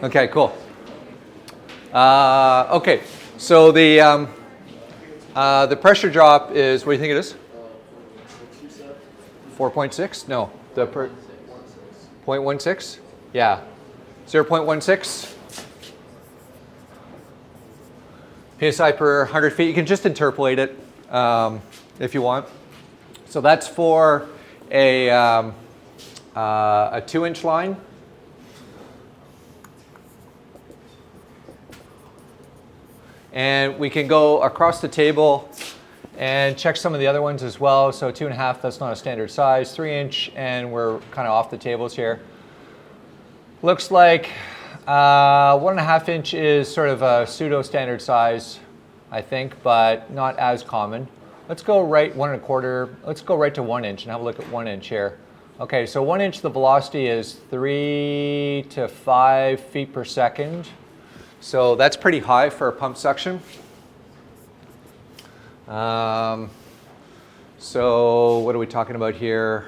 Okay, cool. Okay, so the pressure drop is, what do you think it is? 4.6? No, the 0.16? Yeah, 0.16 psi per 100 feet. You can just interpolate it if you want. So that's for a 2-inch line. And we can go across the table and check some of the other ones as well. So 2.5, that's not a standard size. 3-inch, and we're kind of off the tables here. Looks like 1.5 inch is sort of a pseudo standard size, I think, but not as common. Let's go right 1.25. Let's go right to 1 inch and have a look at 1 inch here. Okay, so 1 inch, the velocity is 3 to 5 feet per second. So that's pretty high for a pump suction. So what are we talking about here?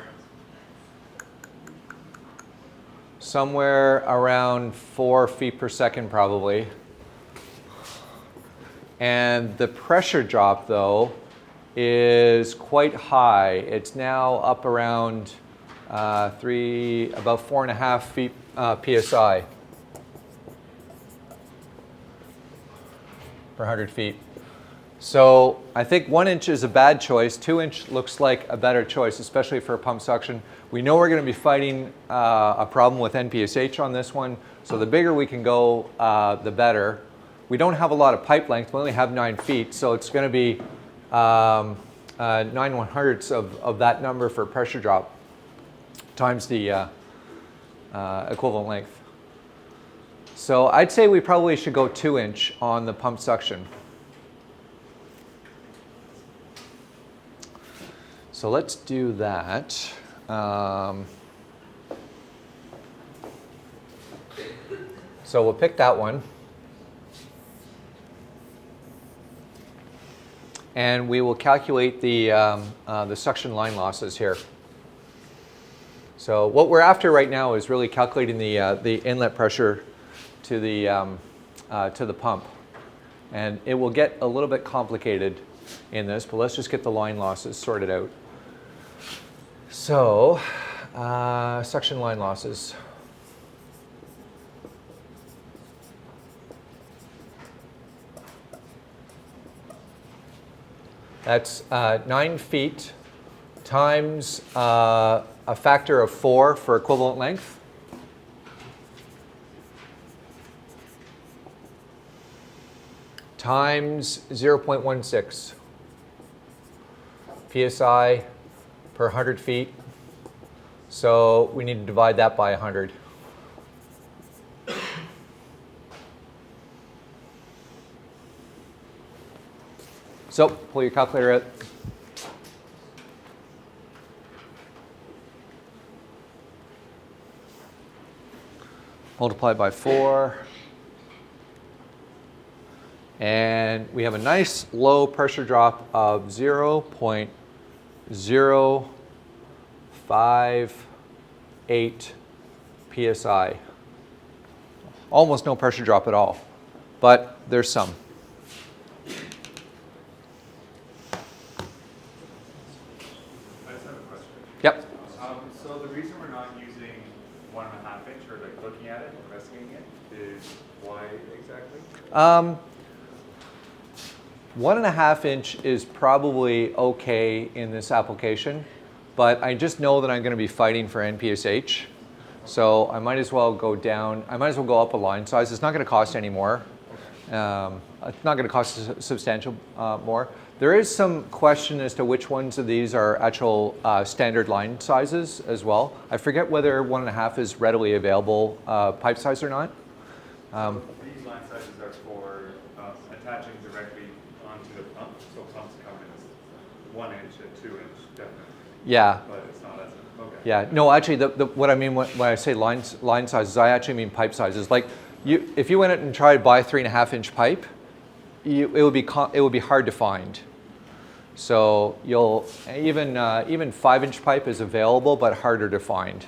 Somewhere around 4 feet per second probably. And the pressure drop though is quite high. It's now up around about 4.5 feet psi. Per 100 feet. So I think 1 inch is a bad choice. 2 inch looks like a better choice, especially for a pump suction. We know we're going to be fighting a problem with NPSH on this one. So the bigger we can go, the better. We don't have a lot of pipe length. We only have 9 feet. So it's going to be 9/100ths of that number for pressure drop times the equivalent length. So I'd say we probably should go 2 inch on the pump suction. So let's do that. So we'll pick that one. And we will calculate the suction line losses here. So what we're after right now is really calculating the inlet pressure to the pump. And it will get a little bit complicated in this, but let's just get the line losses sorted out. So, suction line losses. That's 9 feet times a factor of 4 for equivalent length. Times 0.16 psi per 100 feet. So we need to divide that by 100. So pull your calculator out. Multiply by 4. And we have a nice low pressure drop of 0.058 psi. Almost no pressure drop at all, but there's some. I just have a question. Yep. So the reason we're not using 1.5 inch or like looking at it, investigating it, is why exactly? 1.5 inch is probably okay in this application, but I just know that I'm going to be fighting for NPSH. So I might as well go down, I might as well go up a line size. It's not going to cost any more. It's not going to cost substantial more. There is some question as to which ones of these are actual standard line sizes as well. I forget whether 1.5 is readily available pipe size or not. These line sizes are for attaching directly onto the pump. So pumps come in 1 inch and 2 inch, definitely. Yeah. But it's not as okay. Yeah. No, actually, what I mean when I say line sizes, I actually mean pipe sizes. Like, if you went out and tried to buy 3.5 inch pipe, it would be hard to find. So you'll even 5 inch pipe is available, but harder to find.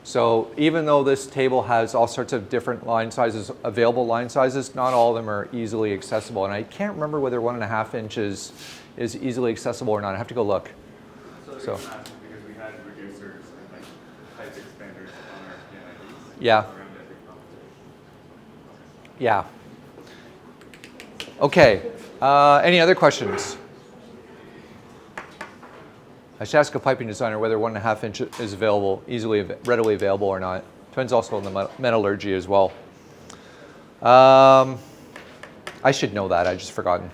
So even though this table has all sorts of different line sizes, available line sizes, not all of them are easily accessible. And I can't remember whether 1.5 inches is easily accessible or not. I have to go look. So the reason I asked is because we had reducers and like height expanders on our PNIDs. Yeah. Around every competition. Yeah. Okay. Any other questions? I should ask a piping designer whether 1.5 inch is available, readily available or not. Depends also on the metallurgy as well. I should know that, I just forgotten.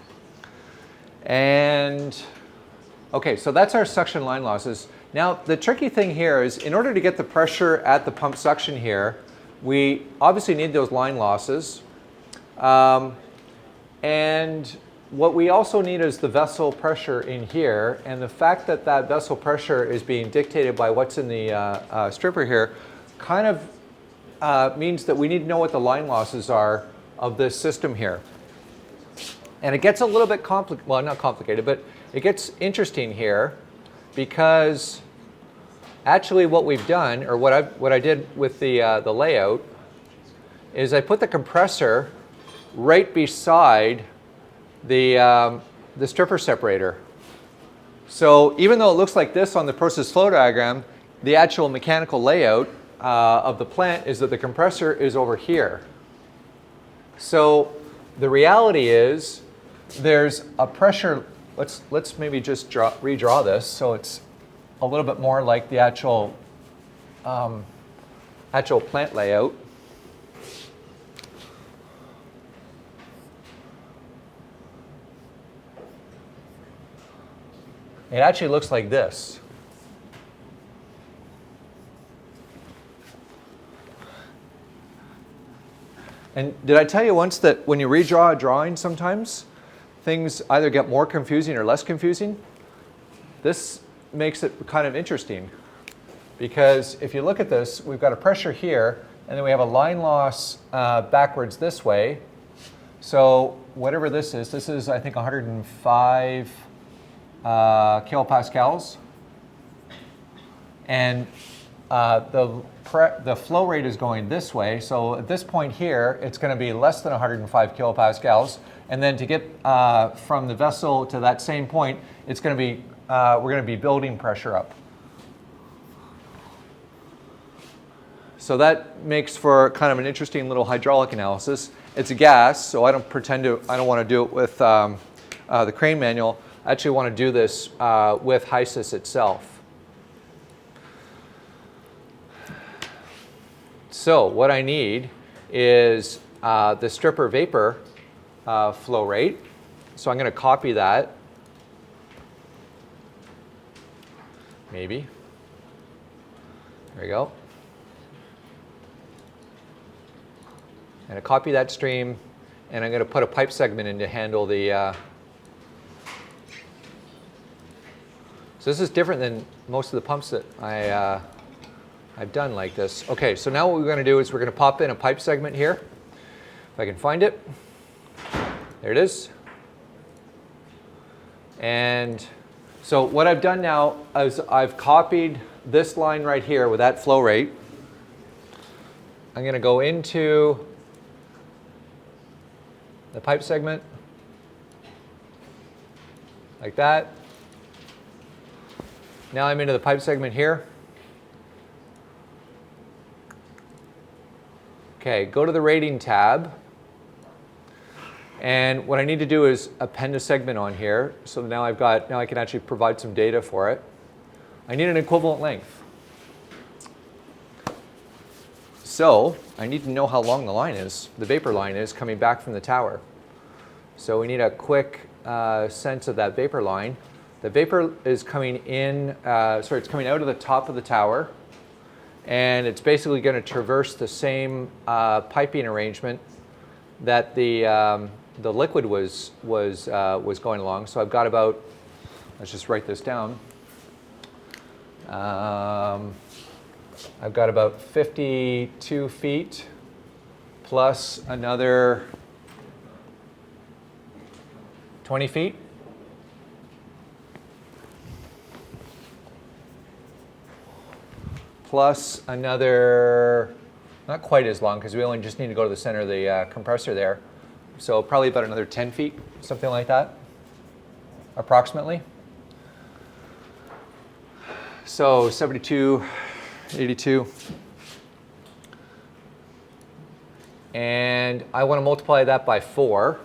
And okay, so that's our suction line losses. Now the tricky thing here is in order to get the pressure at the pump suction here, we obviously need those line losses. And what we also need is the vessel pressure in here, and the fact that that vessel pressure is being dictated by what's in the stripper here kind of means that we need to know what the line losses are of this system here. And it gets a little bit complicated, well, not complicated, but it gets interesting here because actually what we've done, or what I did with the layout, is I put the compressor right beside the stripper separator. So even though it looks like this on the process flow diagram, the actual mechanical layout of the plant is that the compressor is over here. So the reality is there's a pressure, let's maybe just redraw this so it's a little bit more like the actual plant layout. It actually looks like this. And did I tell you once that when you redraw a drawing sometimes, things either get more confusing or less confusing? This makes it kind of interesting because if you look at this, we've got a pressure here and then we have a line loss backwards this way. So whatever this is I think 105 kilopascals, and the flow rate is going this way. So at this point here, it's going to be less than 105 kilopascals, and then to get from the vessel to that same point, it's going to be we're going to be building pressure up. So that makes for kind of an interesting little hydraulic analysis. It's a gas, so I don't want to do it with the crane manual. I actually want to do this with HYSYS itself. So what I need is the stripper vapor flow rate. So I'm going to copy that. Maybe. There we go. I'm going to copy that stream, and I'm going to put a pipe segment in to handle the so this is different than most of the pumps that I've done like this. Okay, so now what we're going to do is we're going to pop in a pipe segment here. If I can find it. There it is. And so what I've done now is I've copied this line right here with that flow rate. I'm going to go into the pipe segment like that. Now I'm into the pipe segment here. Okay, go to the rating tab. And what I need to do is append a segment on here. So now I can actually provide some data for it. I need an equivalent length. So I need to know how long the line is, the vapor line is coming back from the tower. So we need a quick sense of that vapor line. The vapor is coming in, it's coming out of the top of the tower, and it's basically going to traverse the same piping arrangement that the liquid was going along. So I've got about, let's just write this down. I've got about 52 feet plus another 20 feet. plus another, not quite as long because we only just need to go to the center of the compressor there. So probably about another 10 feet, something like that, approximately. So 72, 82. And I want to multiply that by 4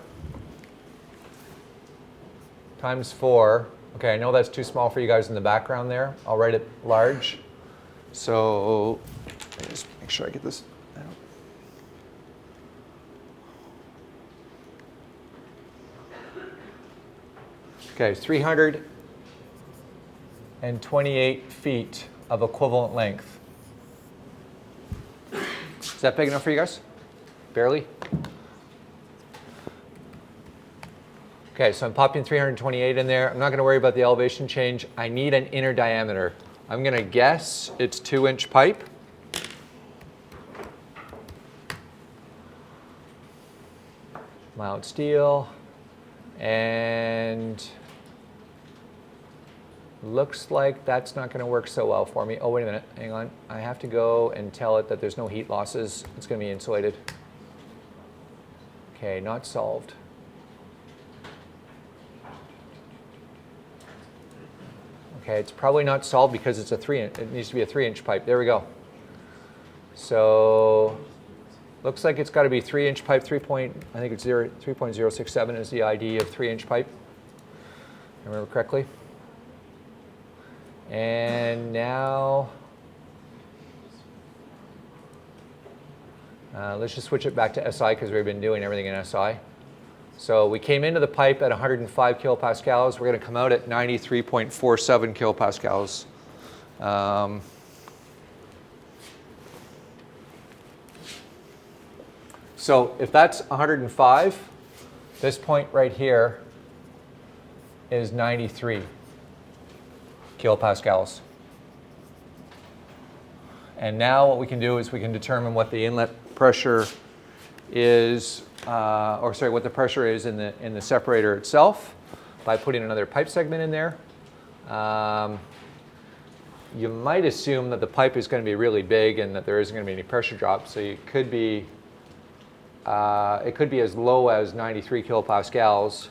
times 4. Okay, I know that's too small for you guys in the background there. I'll write it large. So let me just make sure I get this out. Okay, 328 feet of equivalent length. Is that big enough for you guys? Barely? Okay, so I'm popping 328 in there. I'm not going to worry about the elevation change. I need an inner diameter. I'm going to guess it's 2-inch pipe. Mild steel. And looks like that's not going to work so well for me. Oh, wait a minute. Hang on. I have to go and tell it that there's no heat losses. It's going to be insulated. Okay, not solved. Okay, it's probably not solved because it's a 3-inch. It needs to be a 3-inch pipe. There we go. So looks like it's got to be 3-inch pipe. I think it's 3.067 is the ID of 3-inch pipe. If I remember correctly. And now let's just switch it back to SI because we've been doing everything in SI. So we came into the pipe at 105 kilopascals. We're going to come out at 93.47 kilopascals. So if that's 105, this point right here is 93 kilopascals. And now what we can do is we can determine what the inlet pressure is, what the pressure is in the separator itself by putting another pipe segment in there. You might assume that the pipe is going to be really big and that there isn't going to be any pressure drop. So it could be as low as 93 kilopascals.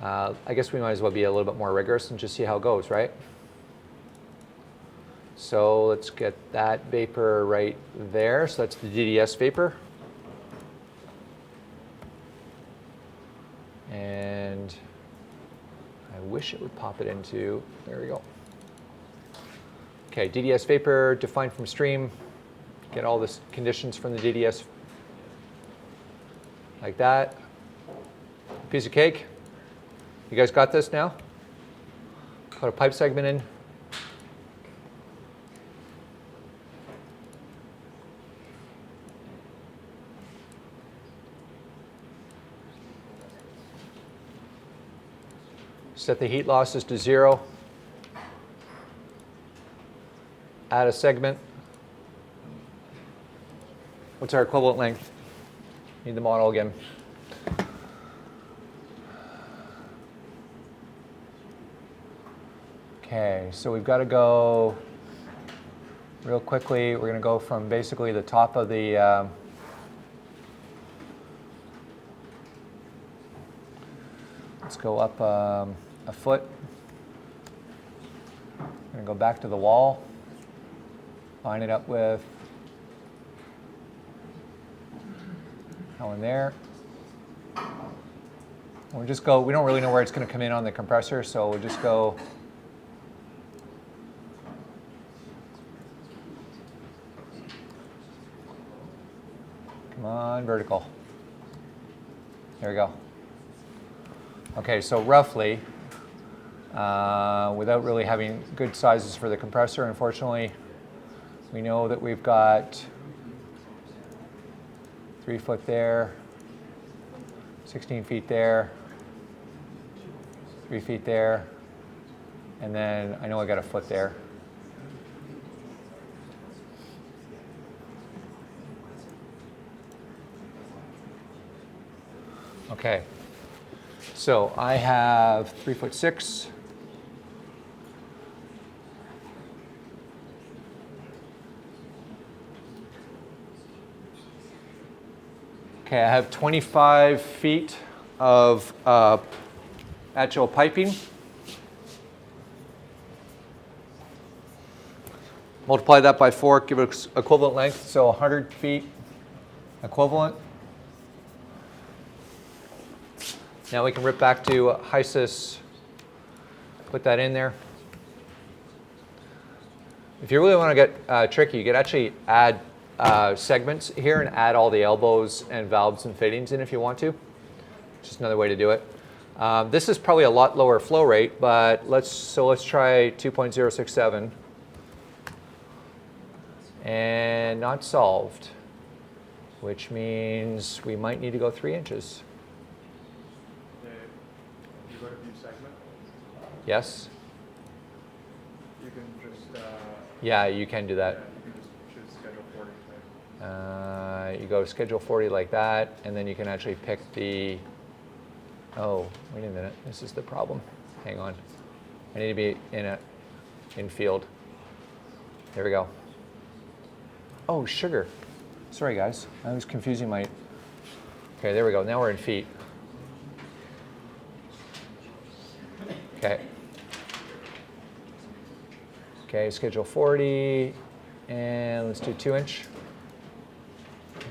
I guess we might as well be a little bit more rigorous and just see how it goes, right? So let's get that vapor right there. So that's the DDS vapor. And I wish it would pop it into, there we go. Okay, DDS vapor defined from stream. Get all the conditions from the DDS like that. Piece of cake. You guys got this now? Put a pipe segment in. Set the heat losses to 0. Add a segment. What's our equivalent length? Need the model again. Okay, so we've got to go real quickly. We're going to go from basically the top of the let's go up a foot. We're going to go back to the wall, line it up with that one there. We'll just go, we don't really know where it's going to come in on the compressor, so we'll just go come on, vertical. There we go. Okay, so roughly, without really having good sizes for the compressor, unfortunately, we know that we've got 3 foot there, 16 feet there, 3 feet there, and then I know I got a foot there. Okay. So I have 3'6". Okay, I have 25 feet of actual piping. Multiply that by 4, give it equivalent length, so 100 feet equivalent. Now we can rip back to HYSYS, put that in there. If you really want to get tricky, you could actually add segments here and add all the elbows and valves and fittings in if you want to. Just another way to do it. This is probably a lot lower flow rate, but let's try 2.067 and not solved, which means we might need to go 3 inches. You go to view segment? Yes? You can just... yeah, you can do that. Yeah, you can just choose schedule 40. You go to schedule 40 like that, and then you can actually pick the, oh, wait a minute, this is the problem. Hang on. I need to be in field. There we go. Oh, sugar. Sorry, guys. I was confusing my, okay, there we go. Now we're in feet. Okay. Okay, schedule 40, and let's do 2 inch.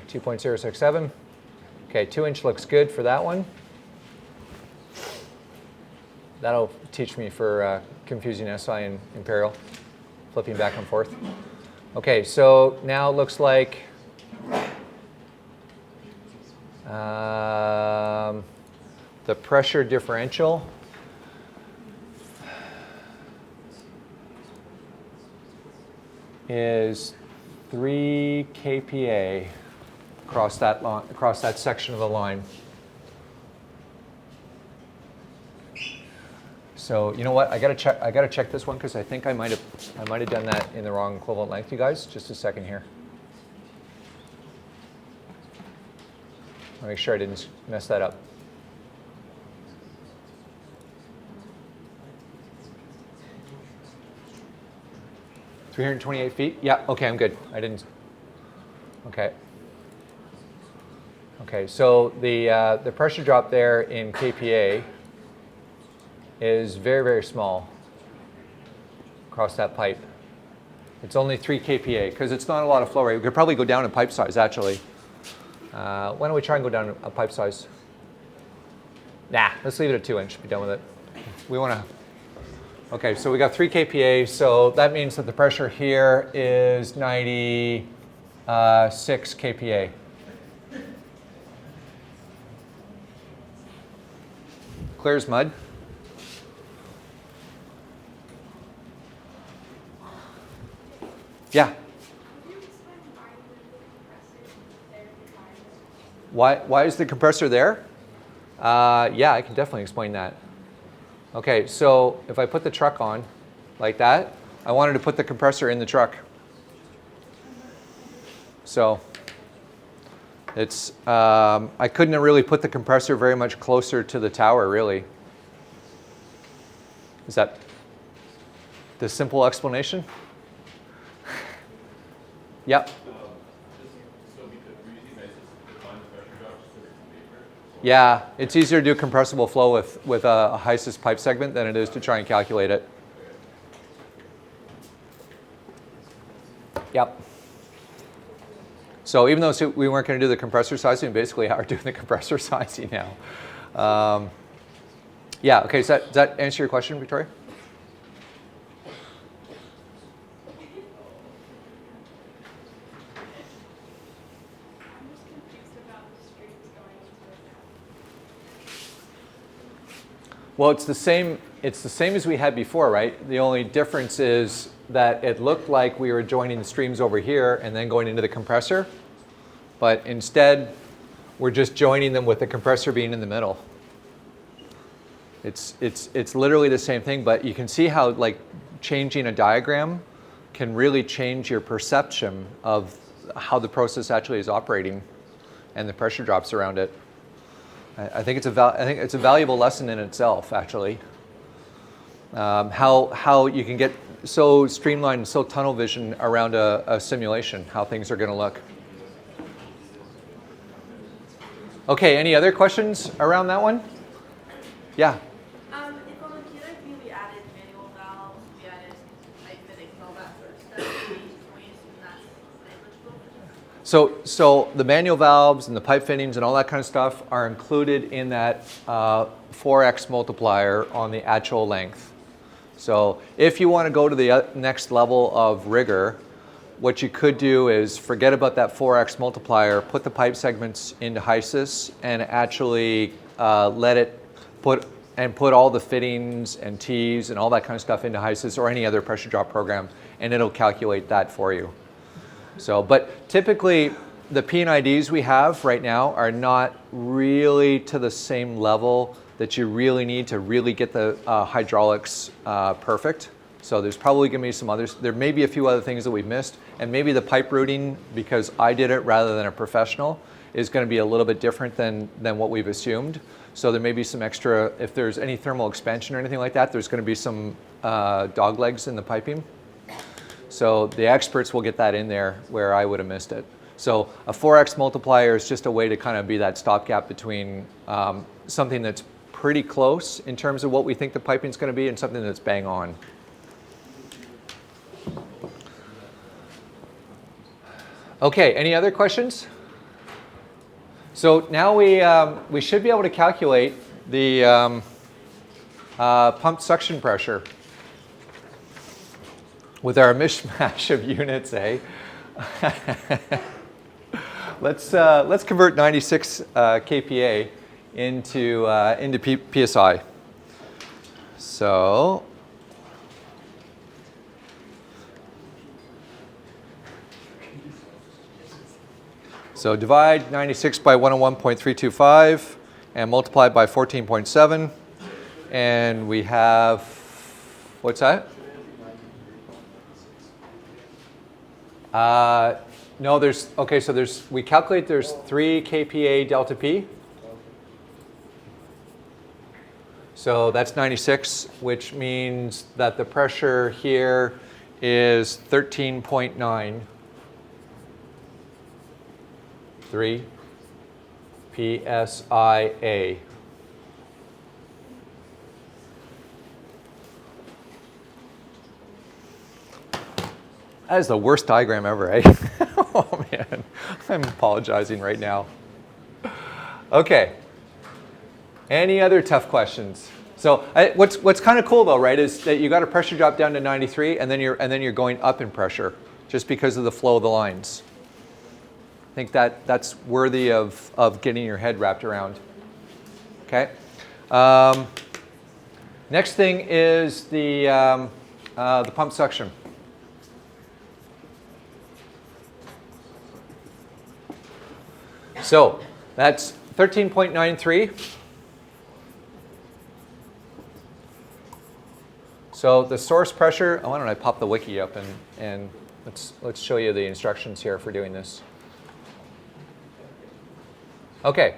2.067. Okay, 2 inch looks good for that one. That'll teach me for confusing SI and Imperial, flipping back and forth. Okay, so now it looks like the pressure differential is 3 kPa across that line, across that section of the line. So you know what? I gotta check this one because I think I might have done that in the wrong equivalent length. You guys, just a second here. I'll make sure I didn't mess that up. $328 feet? Yeah, okay, I'm good. I didn't, okay. Okay, so the pressure drop there in kPa is very, very small across that pipe. It's only 3 kPa because it's not a lot of flow rate. We could probably go down in pipe size, actually. Why don't we try and go down a pipe size? Nah, let's leave it at 2 inch, be done with it. We want to, okay, so we got 3 kPa, so that means that the pressure here is 96 kPa. Clear as mud. Yeah. Why is the compressor there? Yeah, I can definitely explain that. Okay, so if I put the truck on like that, I wanted to put the compressor in the truck. So it's, I couldn't really put the compressor very much closer to the tower, really. Is that the simple explanation? Yep. Yeah, it's easier to do compressible flow with a HYSYS pipe segment than it is to try and calculate it. Yep. So even though we weren't going to do the compressor sizing, we basically are doing the compressor sizing now. Yeah, okay, does that answer your question, Victoria? Well, it's the same as we had before, right? The only difference is that it looked like we were joining the streams over here and then going into the compressor, but instead we're just joining them with the compressor being in the middle. It's literally the same thing, but you can see how like changing a diagram can really change your perception of how the process actually is operating and the pressure drops around it. I think it's a valuable lesson in itself, actually. How you can get so streamlined, so tunnel vision around a simulation, how things are going to look. Okay, any other questions around that one? Yeah. If on the QIP we added manual valves, we added pipe fittings, all that sort of stuff, can we assume that's negligible? So the manual valves and the pipe fittings and all that kind of stuff are included in that 4x multiplier on the actual length. So if you want to go to the next level of rigor, what you could do is forget about that 4x multiplier, put the pipe segments into HYSYS, and actually let it put all the fittings and tees and all that kind of stuff into HYSYS or any other pressure drop program, and it'll calculate that for you. So, but typically the P&IDs we have right now are not really to the same level that you really need to really get the hydraulics perfect. So there's probably going to be some others. There may be a few other things that we've missed, and maybe the pipe routing, because I did it rather than a professional, is going to be a little bit different than what we've assumed. So there may be some extra, if there's any thermal expansion or anything like that, there's going to be some dog legs in the piping. So the experts will get that in there where I would have missed it. So a 4x multiplier is just a way to kind of be that stopgap between something that's pretty close in terms of what we think the piping is going to be and something that's bang on. Okay, any other questions? So now we should be able to calculate the pump suction pressure with our mishmash of units, eh? Let's convert 96 kPa into PSI. So divide 96 by 101.325 and multiply by 14.7, and we have, what's that? No, we calculate there's 3 kPa delta P. So that's 96, which means that the pressure here is 13.9. 3 PSIA. That is the worst diagram ever, eh? Oh man, I'm apologizing right now. Okay. Any other tough questions? So what's kind of cool though, right, is that you got a pressure drop down to 93, and then you're going up in pressure just because of the flow of the lines. I think that's worthy of getting your head wrapped around. Okay. Next thing is the pump suction. So that's 13.93. So the source pressure, why don't I pop the wiki up and let's show you the instructions here for doing this. Okay,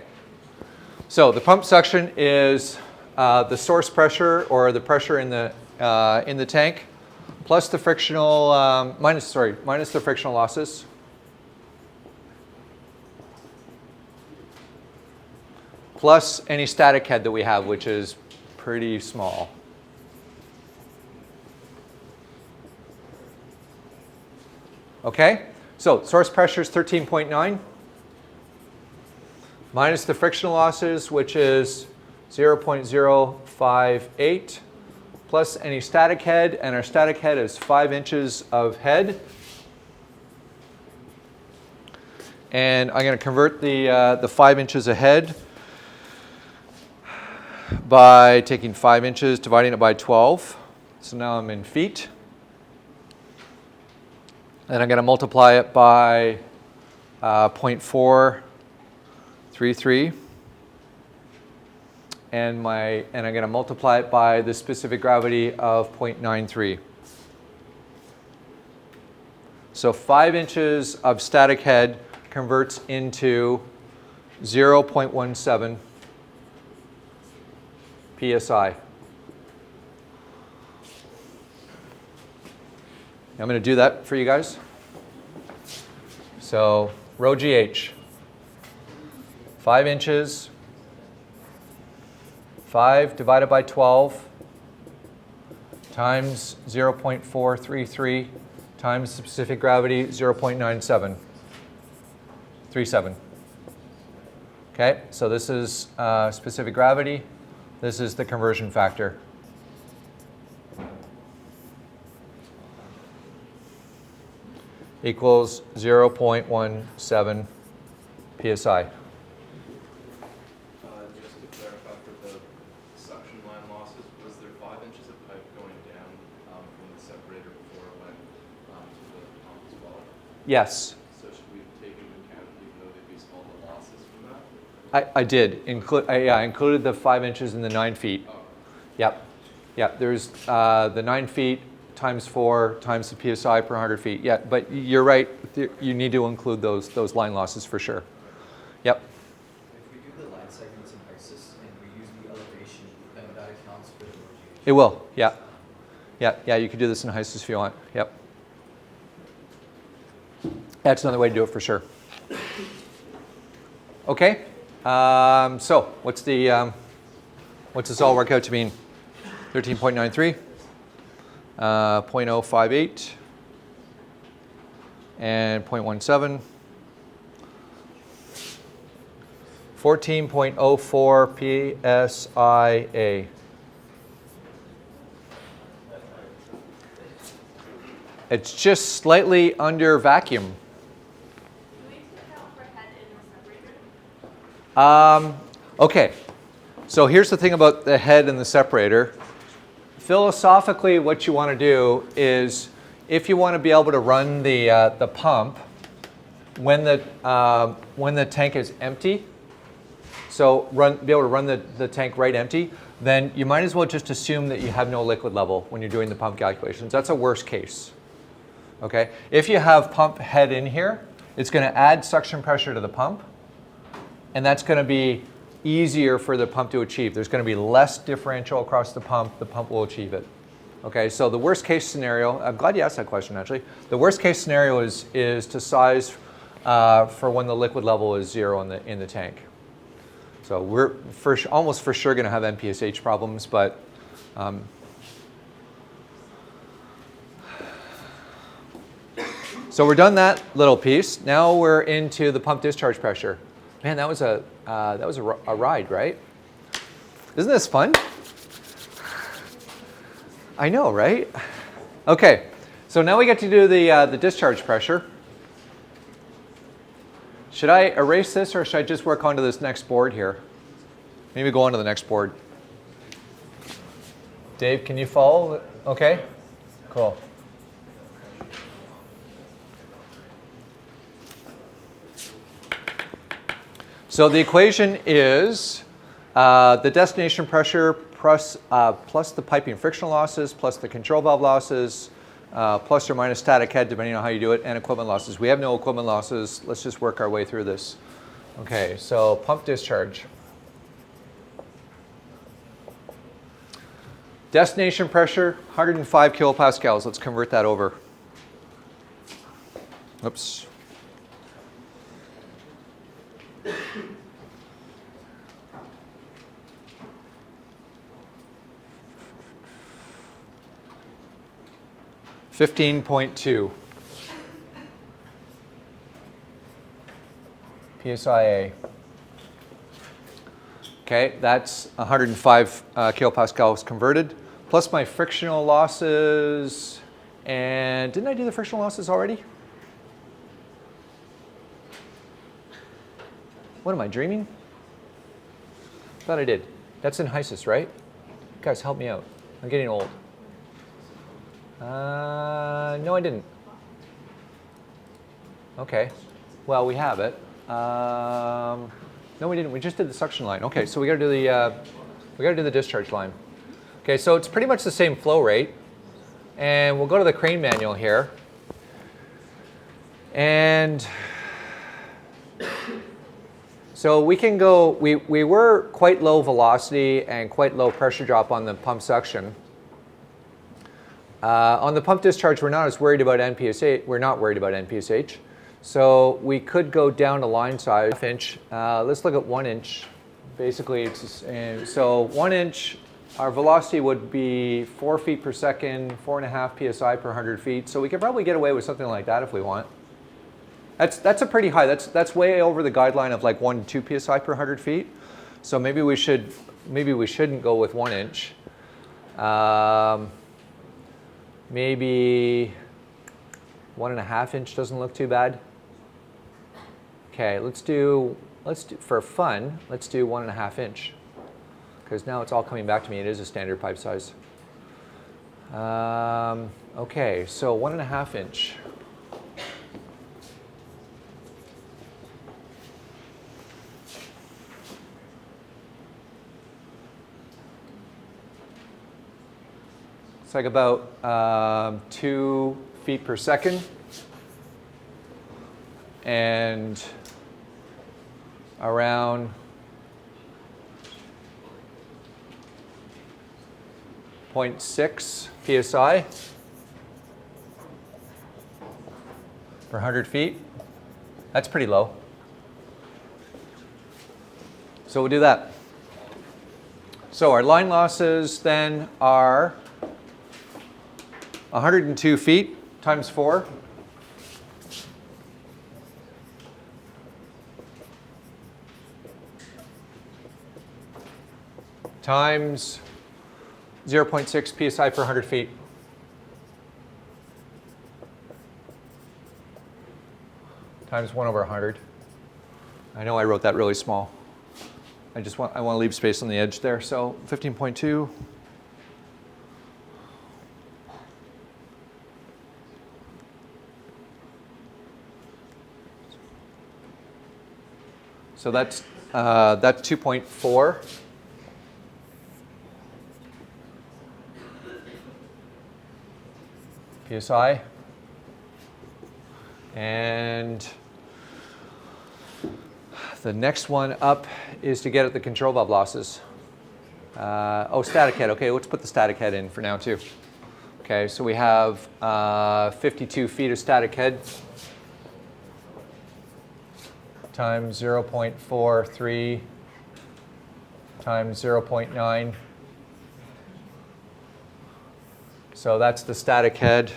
so the pump suction is the source pressure, or the pressure in the tank, plus the frictional minus the frictional losses, plus any static head that we have, which is pretty small. Okay, so source pressure is 13.9. Minus the frictional losses, which is 0.058, plus any static head, and our static head is 5 inches of head. And I'm going to convert the 5 inches of head by taking 5 inches, dividing it by 12. So now I'm in feet. And I'm going to multiply it by 0.433, and I'm going to multiply it by the specific gravity of 0.93. So 5 inches of static head converts into 0.17 PSI. I'm going to do that for you guys. So rho GH. 5 inches, 5 divided by 12 times 0.433 times specific gravity 0.9737. Okay, so this is specific gravity. This is the conversion factor. Equals 0.17 psi. Just to clarify for the suction line losses, was there 5 inches of pipe going down from the separator before it went to the pump as well? Yes, So should we take into account, even though they'd be small, the losses from that? I did. I included the 5 inches and the 9 feet. Oh, Yep. Yep, there's the 9 feet times 4 times the PSI per 100 feet. Yeah, but you're right. You need to include those line losses for sure. Yep. If we do the line segments in HYSYS and we use the elevation, then that accounts for the rotation. It will. Yeah. Yeah, you could do this in HYSYS if you want. Yep. That's another way to do it for sure. Okay. So what's this all work out to mean? 13.93, 0.058, and 0.17. 14.04 psia. It's just slightly under vacuum. Do we account for head in the separator? Okay, so here's the thing about the head and the separator. Philosophically, what you want to do is, if you want to be able to run the pump when the tank is empty, so be able to run the tank right empty, then you might as well just assume that you have no liquid level when you're doing the pump calculations. That's a worst case. Okay, if you have pump head in here, it's going to add suction pressure to the pump, and that's going to be easier for the pump to achieve. There's going to be less differential across the pump will achieve it. Okay, so the worst case scenario, I'm glad you asked that question actually. The worst case scenario is to size for when the liquid level is 0 in the tank. So we're almost for sure going to have NPSH problems, but so we're done that little piece. Now we're into the pump discharge pressure. Man, that was a ride, right? Isn't this fun? I know, right? Okay, so now we get to do the discharge pressure. Should I erase this or should I just work onto this next board here? Maybe go on to the next board. Dave, can you follow? Okay, cool. So the equation is the destination pressure plus the piping frictional losses plus the control valve losses plus or minus static head, depending on how you do it, and equipment losses. We have no equipment losses. Let's just work our way through this. Okay, so pump discharge. Destination pressure, 105 kilopascals. Let's convert that over. Oops. $15.2 psia. Okay, that's 105 kilopascals converted, plus my frictional losses. And didn't I do the frictional losses already? What am I dreaming? Thought I did. That's in HYSYS, right? Guys, help me out. I'm getting old. No, I didn't. Okay. Well, we have it. No, we didn't. We just did the suction line. Okay, so we got to do the discharge line. Okay, so it's pretty much the same flow rate, and we'll go to the crane manual here. And so we can go. We were quite low velocity and quite low pressure drop on the pump suction. On the pump discharge, we're not as worried about NPSH. We're not worried about NPSH. So we could go down to line size, half inch. Let's look at 1 inch. Basically, so 1 inch, our velocity would be 4 feet per second, 4.5 psi per 100 feet. So we could probably get away with something like that if we want. That's a pretty high. That's way over the guideline of like 1 to 2 psi per 100 feet. So maybe we shouldn't go with 1 inch. Maybe 1.5 inch doesn't look too bad. Okay, let's do for fun. Let's do 1.5 inch, because now it's all coming back to me. It is a standard pipe size. Okay, so 1.5 inch. It's like about 2 feet per second and around 0.6 psi per 100 feet. That's pretty low. So we'll do that. So our line losses then are 102 feet times 4 times 0.6 psi per 100 feet. Times 1 over 100. I know I wrote that really small. I want to leave space on the edge there. So 15.2. So that's 2.4. PSI. And the next one up is to get at the control valve losses. Static head. Okay, let's put the static head in for now too. Okay, so we have 52 feet of static head times 0.43 times 0.9. So that's the static head.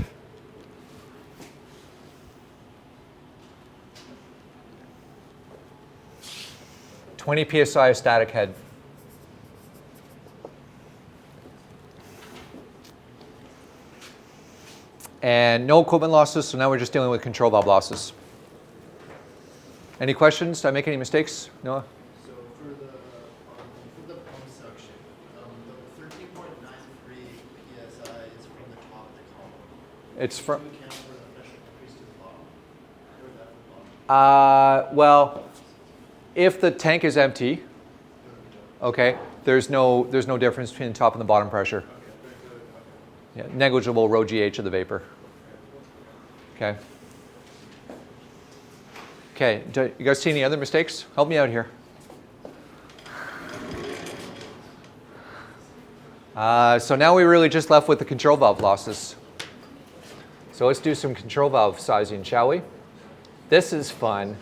(20 psi static head). And no equipment losses, so now we're just dealing with control valve losses. Any questions? Did I make any mistakes? Noah? So for the pump suction, the 13.93 psi is from the top of the column. It's from. Do you account for the pressure increase to the bottom? Or is that the bottom? Well, if the tank is empty, okay, there's no difference between the top and the bottom pressure. Yeah, negligible rho GH of the vapor. Okay. Okay, do you guys see any other mistakes? Help me out here. So now we're really just left with the control valve losses. So let's do some control valve sizing, shall we? This is fun.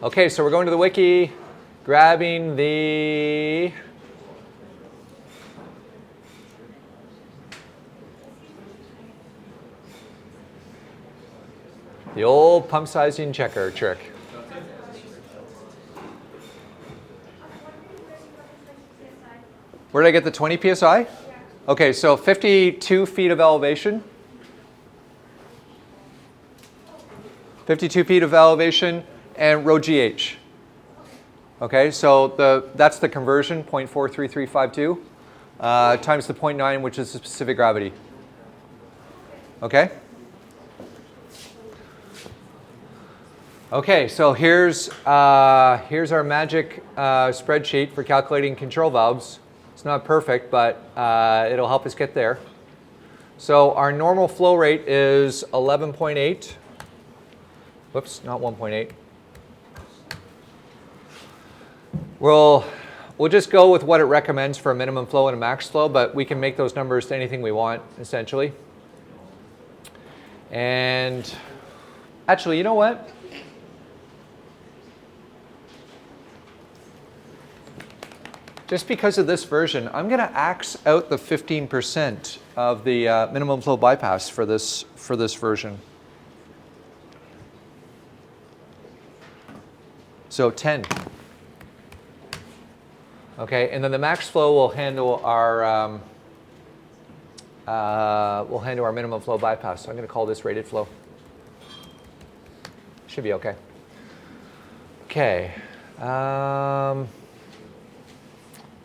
Okay, so we're going to the wiki, grabbing the old pump sizing checker trick. Where did I get the 20 psi? Okay, so 52 feet of elevation. 52 feet of elevation and rho GH. Okay, so that's the conversion, 0.43352, times the 0.9, which is the specific gravity. Okay? Okay, so here's our magic spreadsheet for calculating control valves. It's not perfect, but it'll help us get there. So our normal flow rate is 11.8. Whoops, not 1.8. we'll just go with what it recommends for a minimum flow and a max flow, but we can make those numbers to anything we want, essentially. And actually, you know what? Just because of this version, I'm going to ax out the 15% of the minimum flow bypass for this version. So 10. Okay, and then the max flow will handle our minimum flow bypass. So I'm going to call this rated flow. Should be okay. Okay.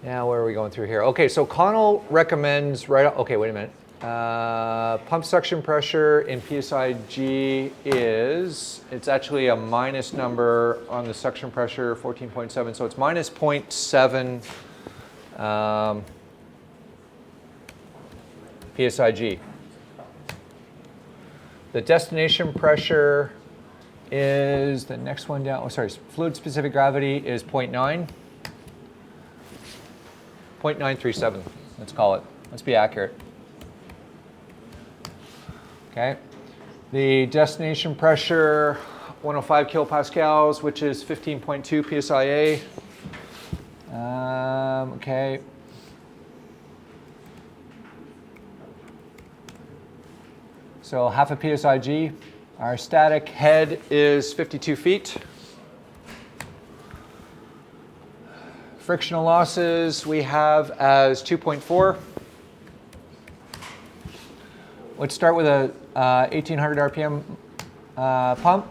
Now where are we going through here? Okay, so Connell recommends okay, wait a minute. Pump suction pressure in PSIG it's actually a minus number on the suction pressure, 14.7, so it's minus 0.7 PSIG. The destination pressure is the next one down. Oh, sorry, fluid specific gravity is 0.9. 0.937, let's call it. Let's be accurate. Okay. The destination pressure, 105 kilopascals, which is 15.2 psia. Okay. So half a PSIG. Our static head is 52 feet. Frictional losses we have as 2.4. Let's start with a 1800 RPM pump.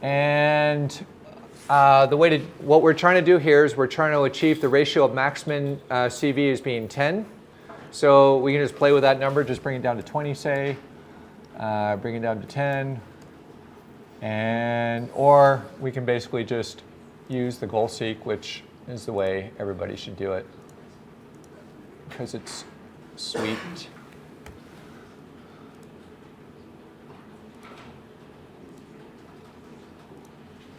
And what we're trying to do here is we're trying to achieve the ratio of max-min CV as being 10. So we can just play with that number, just bring it down to 20, say, bring it down to 10, or we can basically just use the goal seek, which is the way everybody should do it, because it's sweet.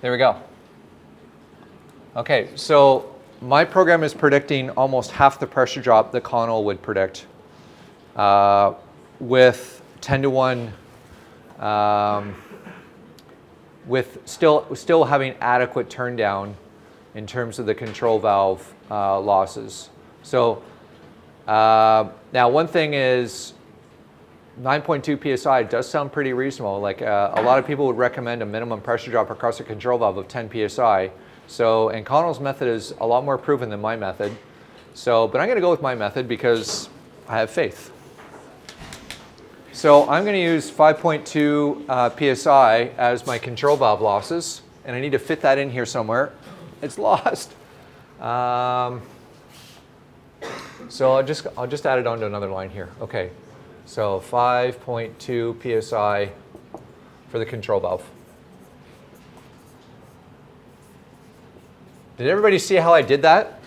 There we go. Okay, so my program is predicting almost half the pressure drop that Connell would predict with 10 to 1, with still having adequate turn down in terms of the control valve losses. So now one thing is 9.2 psi does sound pretty reasonable. Like a lot of people would recommend a minimum pressure drop across a control valve of 10 psi. So, and Connell's method is a lot more proven than my method. So, but I'm going to go with my method because I have faith. So I'm going to use 5.2 psi as my control valve losses, and I need to fit that in here somewhere. It's lost. So I'll just add it onto another line here. Okay. So 5.2 psi for the control valve. Did everybody see how I did that?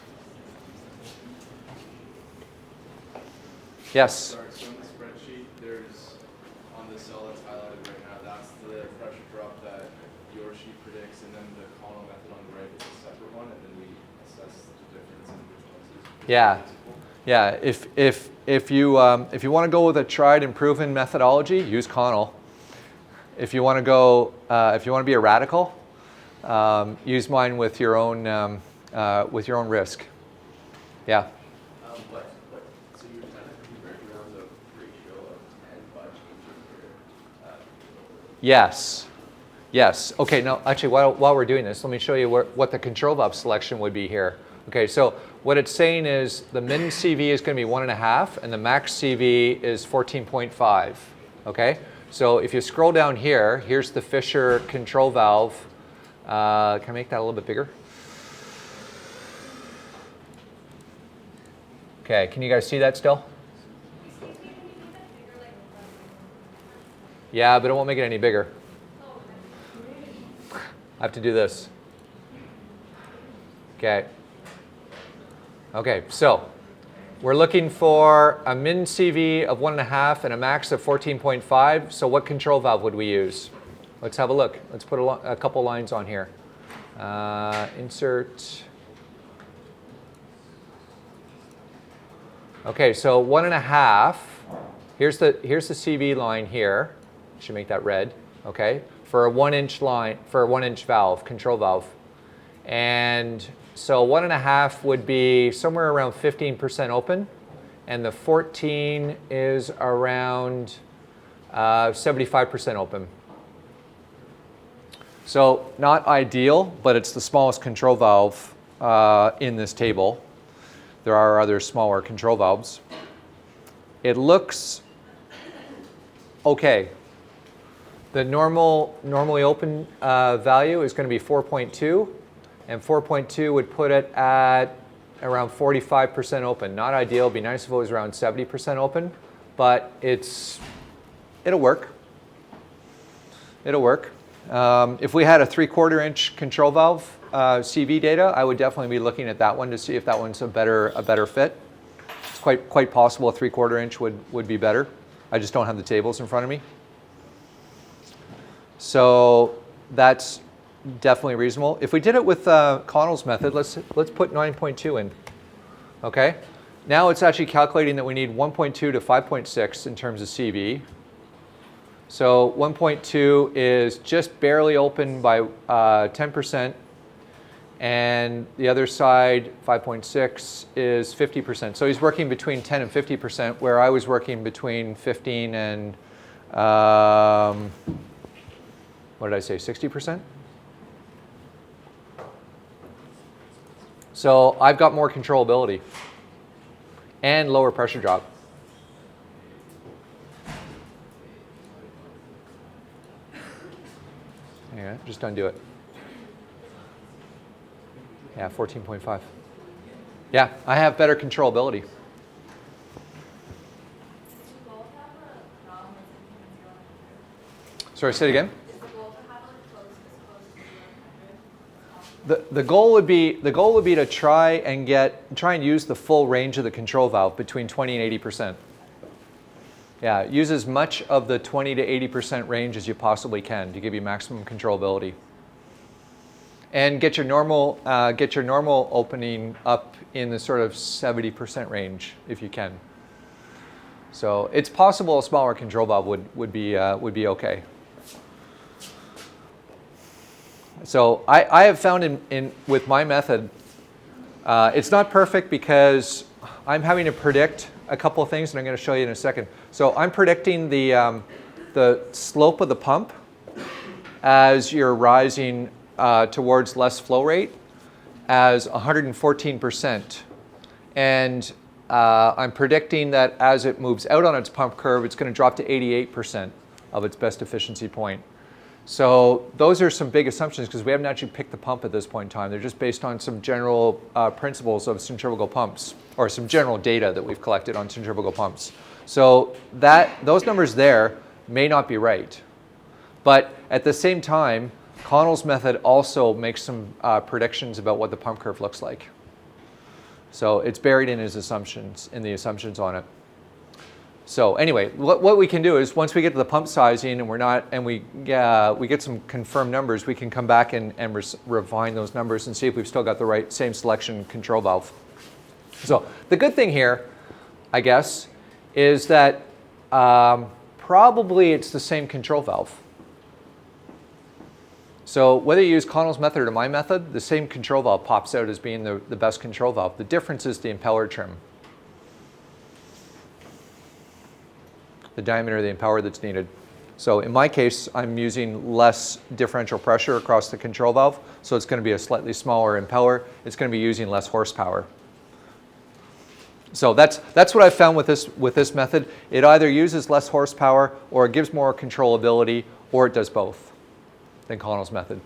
Yes? Sorry, so in the spreadsheet, there's, on the cell that's highlighted right now, that's the pressure drop that your sheet predicts, and then the Connell method on the right is a separate one, and then we assess the difference in which ones is. Yeah. Yeah, if you want to go with a tried and proven methodology, use Connell. If you want to go, if you want to be a radical, use mine with your own risk. Yeah. So you're kind of converting around the ratio of 10 by changing your. Yes. Yes. Okay. Now, actually, while we're doing this, let me show you what the control valve selection would be here. Okay. So what it's saying is the min CV is going to be 1.5, and the max CV is 14.5. Okay. So if you scroll down here, here's the Fisher control valve. Can I make that a little bit bigger? Okay, can you guys see that still? Yeah, but it won't make it any bigger. I have to do this. Okay. Okay, so we're looking for a min CV of 1.5 and a max of 14.5. So what control valve would we use? Let's have a look. Let's put a couple lines on here. Insert Okay, so 1.5. Here's the CV line here. Should make that red. Okay, for a 1-inch line, for a 1-inch valve, control valve. And so 1.5 would be somewhere around 15% open, and the 14 is around 75% open. So not ideal, but it's the smallest control valve in this table. There are other smaller control valves. It looks okay. The normally open value is going to be 4.2, and 4.2 would put it at around 45% open. Not ideal. It'd be nice if it was around 70% open, but it'll work. It'll work. If we had a 3/4 inch control valve CV data, I would definitely be looking at that one to see if that one's a better fit. It's quite possible a 3/4 inch would be better. I just don't have the tables in front of me. So that's definitely reasonable. If we did it with Connell's method, let's put 9.2 in. Okay. Now it's actually calculating that we need 1.2 to 5.6 in terms of CV. So 1.2 is just barely open by 10%, and the other side, 5.6, is 50%. So he's working between 10 and 50%, where I was working between 15 and, what did I say, 60%? So I've got more controllability and lower pressure drop. Yeah, just undo it. Yeah, 14.5. Yeah, I have better controllability. Sorry, say it again. The goal would be to try and use the full range of the control valve between 20 and 80%. Yeah, use as much of the 20 to 80% range as you possibly can to give you maximum controllability. And get your normal opening up in the sort of 70% range if you can. So it's possible a smaller control valve would be okay. So I have found with my method, it's not perfect because I'm having to predict a couple of things, and I'm going to show you in a second. So I'm predicting the slope of the pump as you're rising towards less flow rate as 114%. And I'm predicting that as it moves out on its pump curve, it's going to drop to 88% of its best efficiency point. So those are some big assumptions because we haven't actually picked the pump at this point in time. They're just based on some general principles of centrifugal pumps, or some general data that we've collected on centrifugal pumps. So those numbers there may not be right. But at the same time, Connell's method also makes some predictions about what the pump curve looks like. So it's buried in his assumptions, in the assumptions on it. So anyway, what we can do is once we get to the pump sizing and we get some confirmed numbers, we can come back and refine those numbers and see if we've still got the same selection control valve. So the good thing here, I guess, is that probably it's the same control valve. So whether you use Connell's method or my method, the same control valve pops out as being the best control valve. The difference is the impeller trim. The diameter of the impeller that's needed. So in my case, I'm using less differential pressure across the control valve, so it's going to be a slightly smaller impeller. It's going to be using less horsepower. So that's what I've found with this method. It either uses less horsepower, or it gives more controllability, or it does both than Connell's method.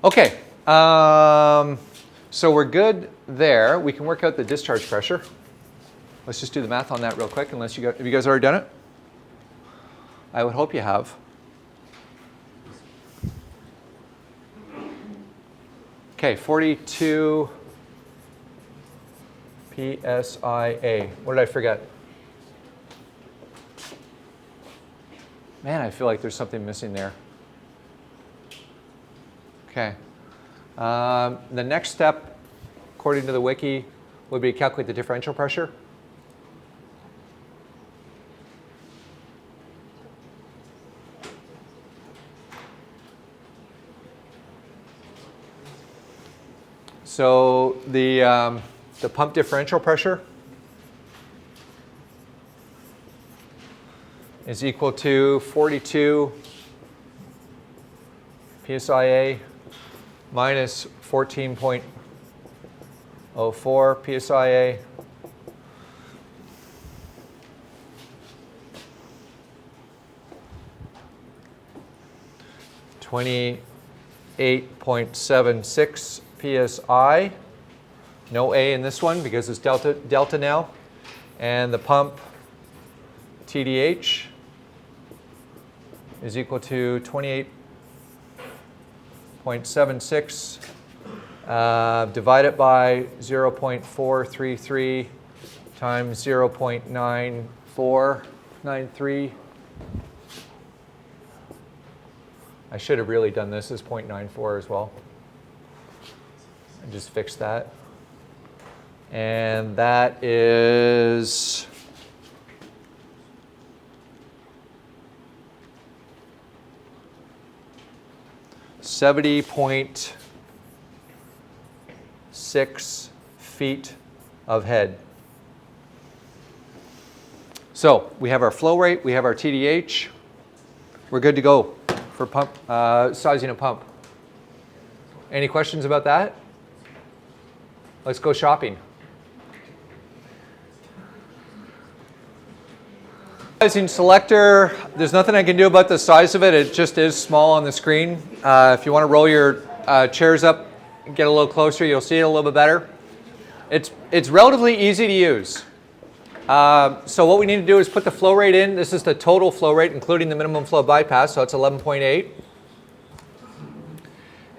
Okay, so we're good there. We can work out the discharge pressure. Let's just do the math on that real quick, have you guys already done it? I would hope you have. Okay, 42 PSIA. What did I forget? Man, I feel like there's something missing there. Okay. The next step, according to the wiki, would be to calculate the differential pressure. So the pump differential pressure is equal to 42 PSIA minus 14.04 PSIA (28.76 PSI). No A in this one because it's delta now. And the pump TDH is equal to 28.76 divided by 0.433 times 0.9493. I should have really done this as 0.94 as well. And just fix that. And that is 70.6 feet of head. So we have our flow rate, we have our TDH. We're good to go for pump sizing a pump. Any questions about that? Let's go shopping. Sizing selector, there's nothing I can do about the size of it. It just is small on the screen. If you want to roll your chairs up and get a little closer, you'll see it a little bit better. It's relatively easy to use. So what we need to do is put the flow rate in. This is the total flow rate, including the minimum flow bypass, so it's 11.8.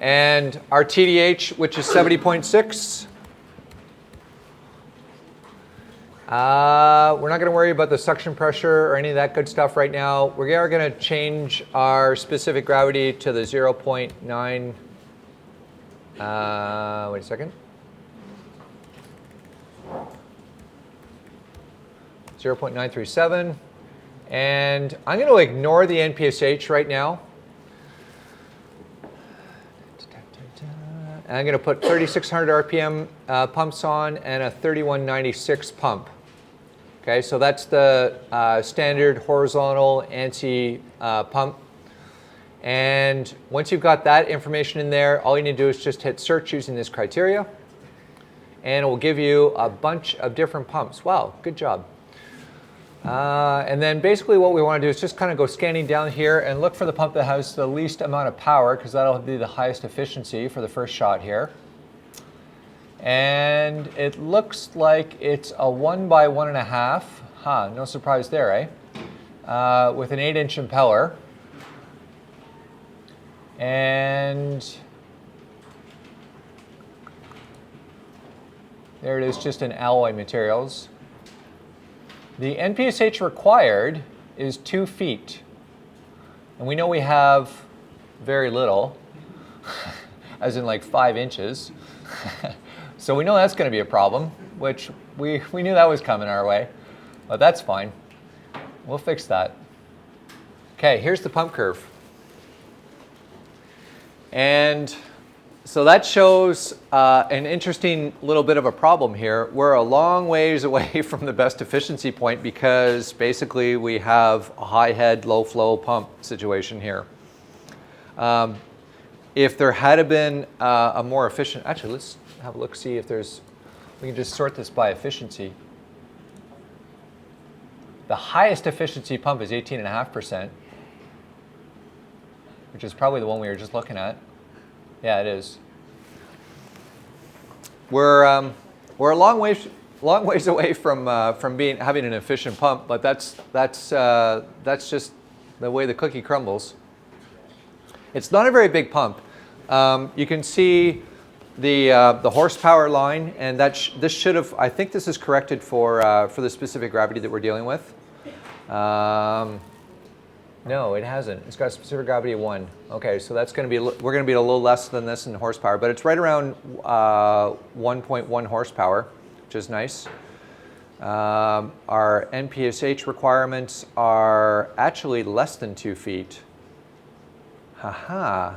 And our TDH, which is 70.6. We're not going to worry about the suction pressure or any of that good stuff right now. We are going to change our specific gravity to the 0.9. Wait a second. 0.937. And I'm going to ignore the NPSH right now. And I'm going to put 3,600 RPM pumps on and a 3196 pump. Okay, so that's the standard horizontal ANSI pump. And once you've got that information in there, all you need to do is just hit search using this criteria. And it will give you a bunch of different pumps. Wow, good job. And then basically what we want to do is just kind of go scanning down here and look for the pump that has the least amount of power, because that'll be the highest efficiency for the first shot here. And it looks like it's a 1 by 1.5. Huh, no surprise there, eh? With an 8-inch impeller. And there it is, just in alloy materials. The NPSH required is 2 feet. And we know we have very little, as in like 5 inches. So we know that's going to be a problem, which we knew that was coming our way. But that's fine. We'll fix that. Okay, here's the pump curve. And so that shows an interesting little bit of a problem here. We're a long ways away from the best efficiency point because basically we have a high head, low flow pump situation here. If there had been a more efficient, actually let's have a look, see if there's, we can just sort this by efficiency. The highest efficiency pump is 18.5%, which is probably the one we were just looking at. Yeah, it is. We're a long ways away from having an efficient pump, but that's just the way the cookie crumbles. It's not a very big pump. You can see the horsepower line, and this should have. I think this is corrected for the specific gravity that we're dealing with. No, it hasn't. It's got a specific gravity of 1. Okay, so that's going to be, we're going to be a little less than this in horsepower, but it's right around 1.1 horsepower, which is nice. Our NPSH requirements are actually less than 2 feet. Haha.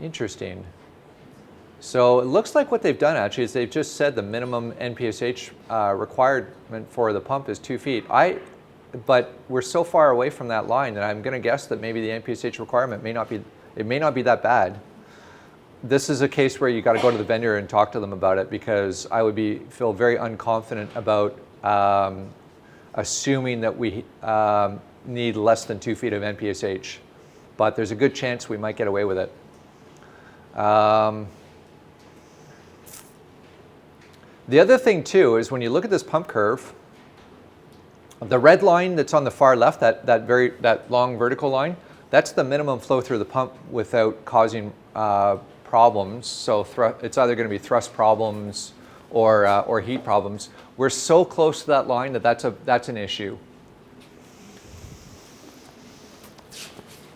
Interesting. So it looks like what they've done actually is they've just said the minimum NPSH requirement for the pump is 2 feet. But we're so far away from that line that I'm going to guess that maybe the NPSH requirement may not be that bad. This is a case where you got to go to the vendor and talk to them about it, because I would feel very unconfident about assuming that we need less than 2 feet of NPSH. But there's a good chance we might get away with it. The other thing too is when you look at this pump curve, the red line that's on the far left, that long vertical line, that's the minimum flow through the pump without causing problems. So it's either going to be thrust problems or heat problems. We're so close to that line that that's an issue.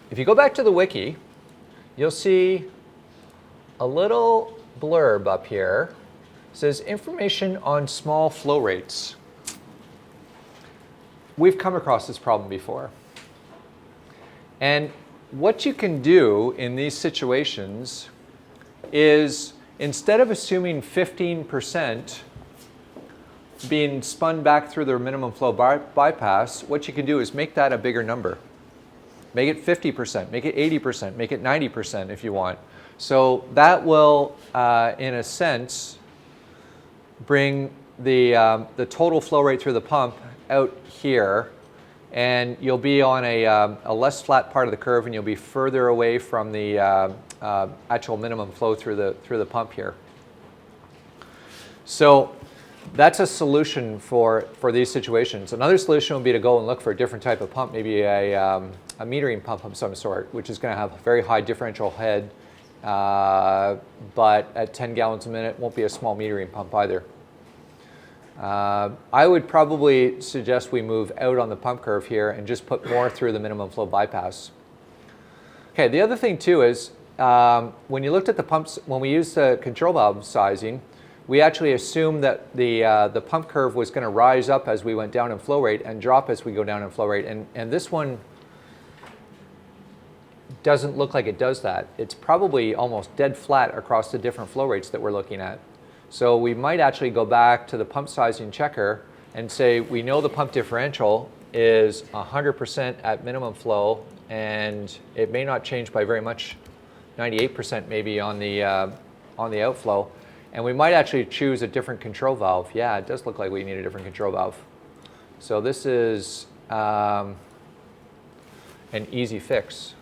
If you go back to the wiki, you'll see a little blurb up here. It says information on small flow rates. We've come across this problem before. And what you can do in these situations is, instead of assuming 15% being spun back through the minimum flow bypass, what you can do is make that a bigger number. Make it 50%, make it 80%, make it 90% if you want. So that will, in a sense, bring the total flow rate through the pump out here, and you'll be on a less flat part of the curve, and you'll be further away from the actual minimum flow through the pump here. So that's a solution for these situations. Another solution would be to go and look for a different type of pump, maybe a metering pump of some sort, which is going to have a very high differential head, but at 10 gallons a minute won't be a small metering pump either. I would probably suggest we move out on the pump curve here and just put more through the minimum flow bypass. Okay, the other thing too is when you looked at the pumps, when we used the control valve sizing, we actually assumed that the pump curve was going to rise up as we went down in flow rate and drop as we go down in flow rate. And this one doesn't look like it does that. It's probably almost dead flat across the different flow rates that we're looking at. So we might actually go back to the pump sizing checker and say we know the pump differential is 100% at minimum flow, and it may not change by very much, 98% maybe on the outflow. And we might actually choose a different control valve. Yeah, it does look like we need a different control valve. So this is an easy fix.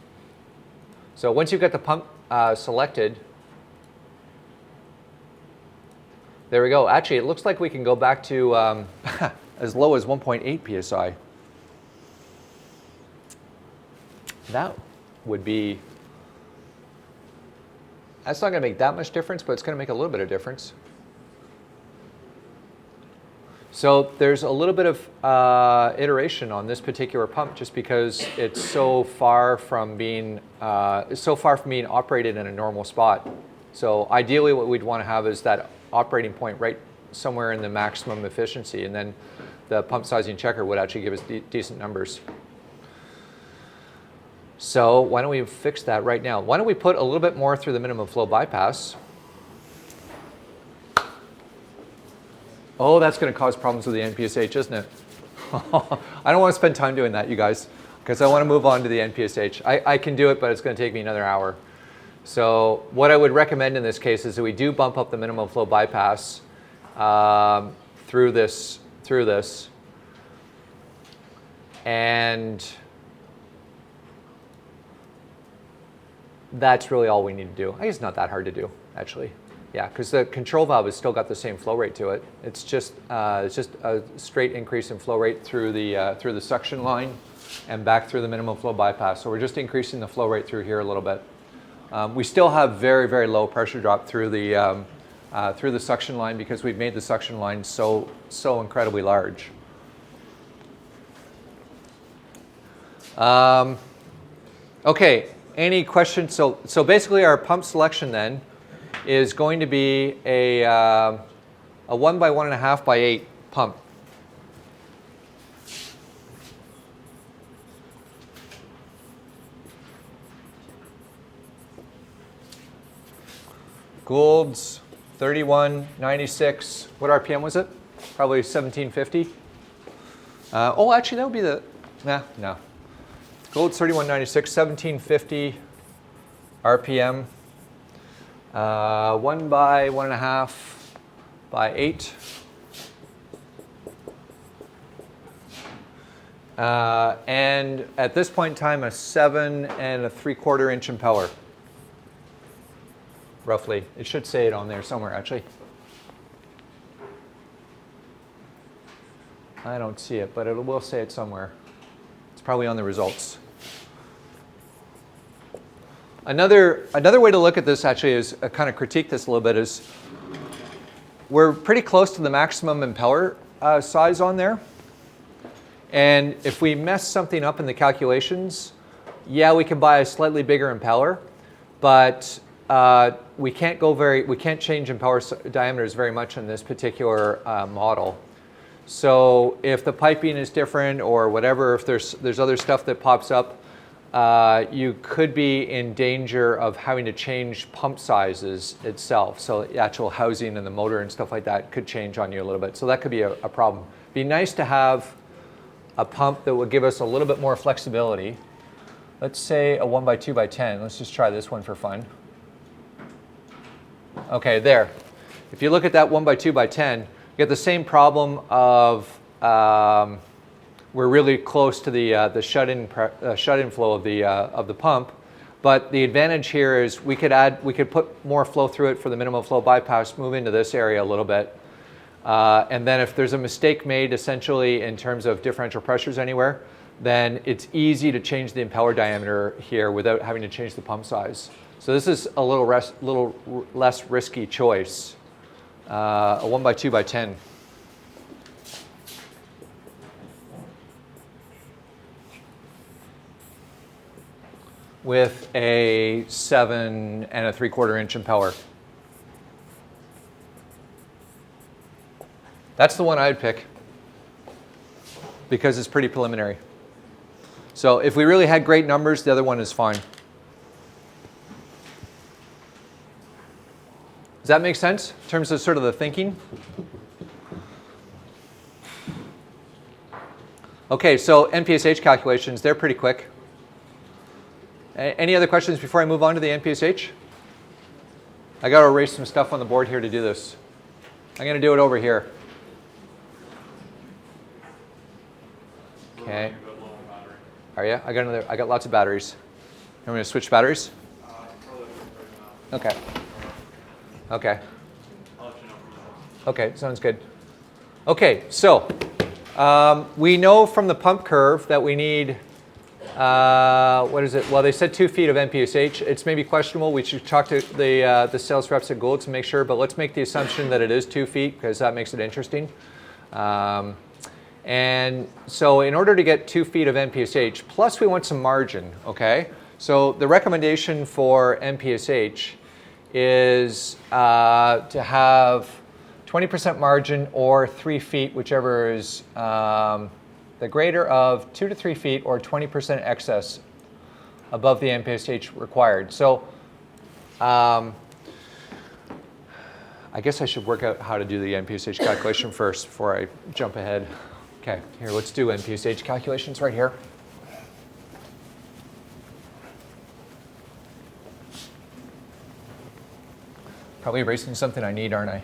So once you've got the pump selected, there we go. Actually, it looks like we can go back to as low as 1.8 psi. That would be, that's not going to make that much difference, but it's going to make a little bit of difference. So there's a little bit of iteration on this particular pump, just because it's so far from being operated in a normal spot. So ideally, what we'd want to have is that operating point right somewhere in the maximum efficiency, and then the pump sizing checker would actually give us decent numbers. So why don't we fix that right now? Why don't we put a little bit more through the minimum flow bypass? Oh, that's going to cause problems with the NPSH, isn't it? I don't want to spend time doing that, you guys, because I want to move on to the NPSH. I can do it, but it's going to take me another hour. So what I would recommend in this case is that we do bump up the minimum flow bypass through this, and that's really all we need to do. I guess it's not that hard to do, actually. Yeah, because the control valve has still got the same flow rate to it. It's just a straight increase in flow rate through the suction line and back through the minimum flow bypass. So we're just increasing the flow rate through here a little bit. We still have very, very low pressure drop through the suction line, because we've made the suction line so incredibly large. Okay, any questions? So basically our pump selection then is going to be a a 1 by 1.5 by 8 pump. Gould's 3196. What RPM was it? Probably 1750. Oh, actually, that would be the, no. Gould's 3196, 1750 RPM. 1 by 1.5 by 8. And at this point in time, a 7 3/4 inch impeller. Roughly. It should say it on there somewhere, actually. I don't see it, but it will say it somewhere. It's probably on the results. Another way to look at this actually is kind of critique this a little bit is we're pretty close to the maximum impeller size on there. And if we mess something up in the calculations, yeah, we can buy a slightly bigger impeller, but we can't change impeller diameters very much in this particular model. So if the piping is different or whatever, if there's other stuff that pops up, you could be in danger of having to change pump sizes itself. So the actual housing and the motor and stuff like that could change on you a little bit. So that could be a problem. Be nice to have a pump that would give us a little bit more flexibility. Let's say a 1 by 2 by 10. Let's just try this one for fun. Okay, there. If you look at that 1 by 2 by 10, you get the same problem of we're really close to the shut-in flow of the pump, but the advantage here is we could put more flow through it for the minimum flow bypass, move into this area a little bit, and then if there's a mistake made essentially in terms of differential pressures anywhere, then it's easy to change the impeller diameter here without having to change the pump size. So this is a little less risky choice. A 1 by 2 by 10. With a 7 3/4 inch impeller. That's the one I'd pick because it's pretty preliminary. So if we really had great numbers, the other one is fine. Does that make sense in terms of sort of the thinking? Okay, so NPSH calculations, they're pretty quick. Any other questions before I move on to the NPSH? I got to erase some stuff on the board here to do this. I'm going to do it over here. Okay. Are you? I got lots of batteries. I'm going to switch batteries. Okay. Okay. Okay, sounds good. Okay, so we know from the pump curve that we need, what is it? Well, they said 2 feet of NPSH. It's maybe questionable. We should talk to the sales reps at Gould to make sure, but let's make the assumption that it is 2 feet because that makes it interesting. And so in order to get 2 feet of NPSH, plus we want some margin, okay? So the recommendation for NPSH is to have 20% margin or 3 feet, whichever is the greater of 2 to 3 feet or 20% excess above the NPSH required. So I guess I should work out how to do the NPSH calculation first before I jump ahead. Okay, here, let's do NPSH calculations right here. Probably erasing something I need, aren't I?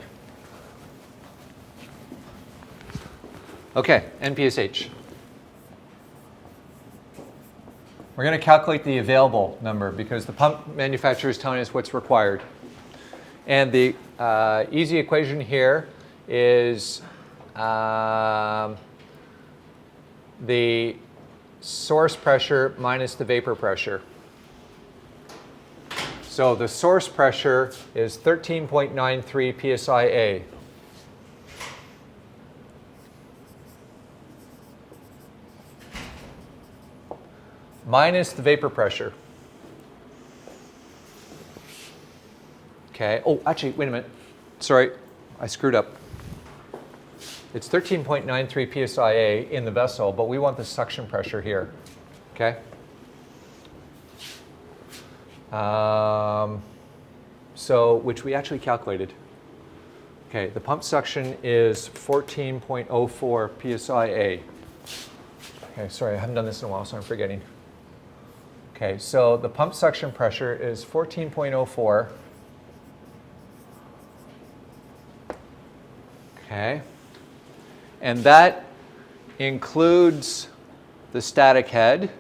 Okay, NPSH. We're going to calculate the available number because the pump manufacturer is telling us what's required. And the easy equation here is the source pressure minus the vapor pressure. So the source pressure is 13.93 psi-A. Minus the vapor pressure. Okay. Oh, actually, wait a minute. Sorry, I screwed up. It's 13.93 psia in the vessel, but we want the suction pressure here. Okay? So, which we actually calculated. Okay, the pump suction is 14.04 psia. Okay, sorry, I haven't done this in a while, so I'm forgetting. Okay, so the pump suction pressure is 14.04. Okay, and that includes the static head,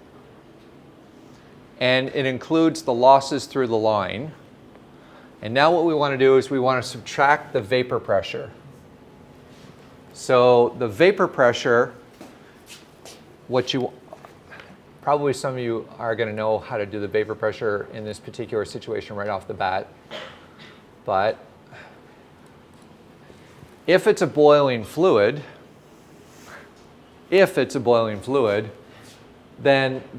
and it includes the losses through the line. And now what we want to do is we want to subtract the vapor pressure. So the vapor pressure, probably some of you are going to know how to do the vapor pressure in this particular situation right off the bat. But if it's a boiling fluid, then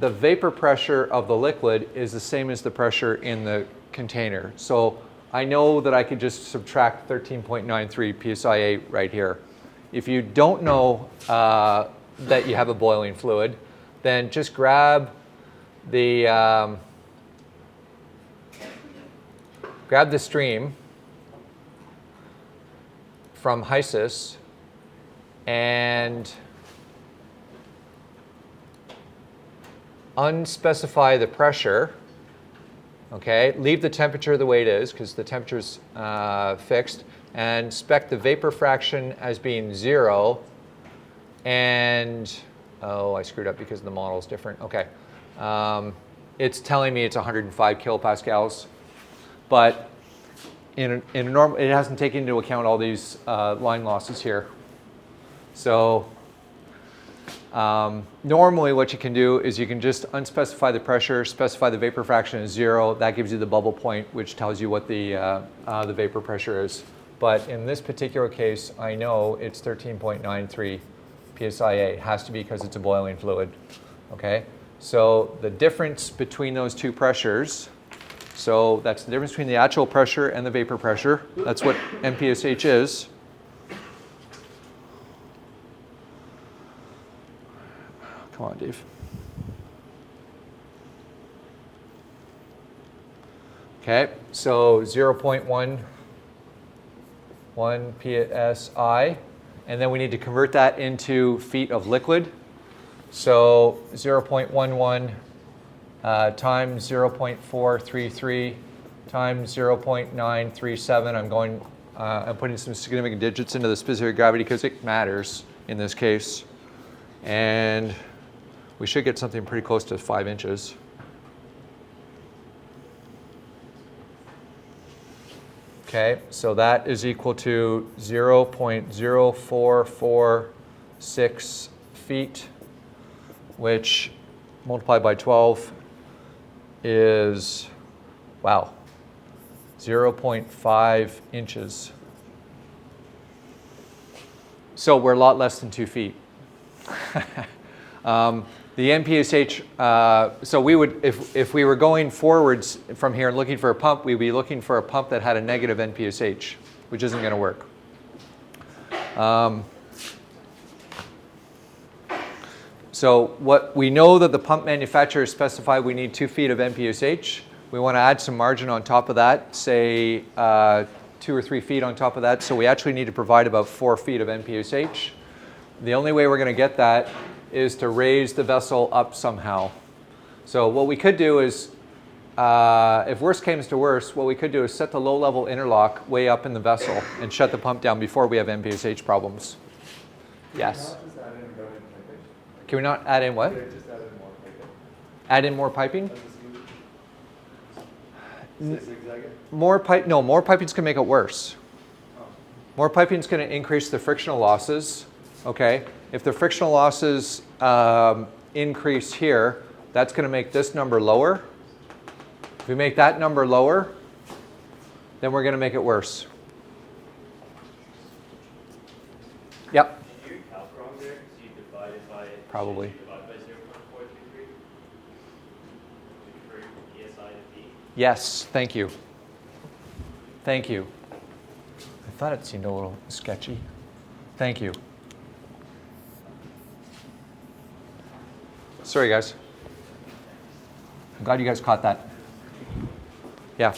the vapor pressure of the liquid is the same as the pressure in the container. So I know that I could just subtract 13.93 psia right here. If you don't know that you have a boiling fluid, then just grab the stream from HYSYS and unspecify the pressure. Okay, leave the temperature the way it is because the temperature's fixed, and spec the vapor fraction as being 0. And oh, I screwed up because the model is different. Okay, it's telling me it's 105 kilopascals, but in a normal, it hasn't taken into account all these line losses here. So normally what you can do is you can just unspecify the pressure, specify the vapor fraction as 0. That gives you the bubble point, which tells you what the vapor pressure is. But in this particular case, I know it's 13.93 psia. It has to be because it's a boiling fluid. Okay, so the difference between those two pressures, so that's the difference between the actual pressure and the vapor pressure. That's what NPSH is. Come on, Dave. Okay, so 0.11 psi, and then we need to convert that into feet of liquid. So 0.11 times 0.433 times 0.937. I'm putting some significant digits into the specific gravity because it matters in this case. And we should get something pretty close to 5 inches. Okay, so that is equal to 0.0446 feet, which multiplied by 12 is, wow, 0.5 inches. So we're a lot less than 2 feet. The NPSH, so we would, if we were going forwards from here and looking for a pump, we'd be looking for a pump that had a negative NPSH, which isn't going to work. So what we know that the pump manufacturer specified we need 2 feet of NPSH. We want to add some margin on top of that, say 2 or 3 feet on top of that. So we actually need to provide about 4 feet of NPSH. The only way we're going to get that is to raise the vessel up somehow. So what we could do is, if worst comes to worst, what we could do is set the low-level interlock way up in the vessel and shut the pump down before we have NPSH problems. Yes? Can we not add in what? Add in more piping? More piping is going to make it worse. More piping is going to increase the frictional losses. Okay, if the frictional losses increase here, that's going to make this number lower. If we make that number lower, then we're going to make it worse. Yep. Did you calc wrong there? So you divided by Probably. You divide by 0.433 for PSI to P. Yes, thank you. Thank you. I thought it seemed a little sketchy. Thank you. Sorry, guys. I'm glad you guys caught that. Yeah.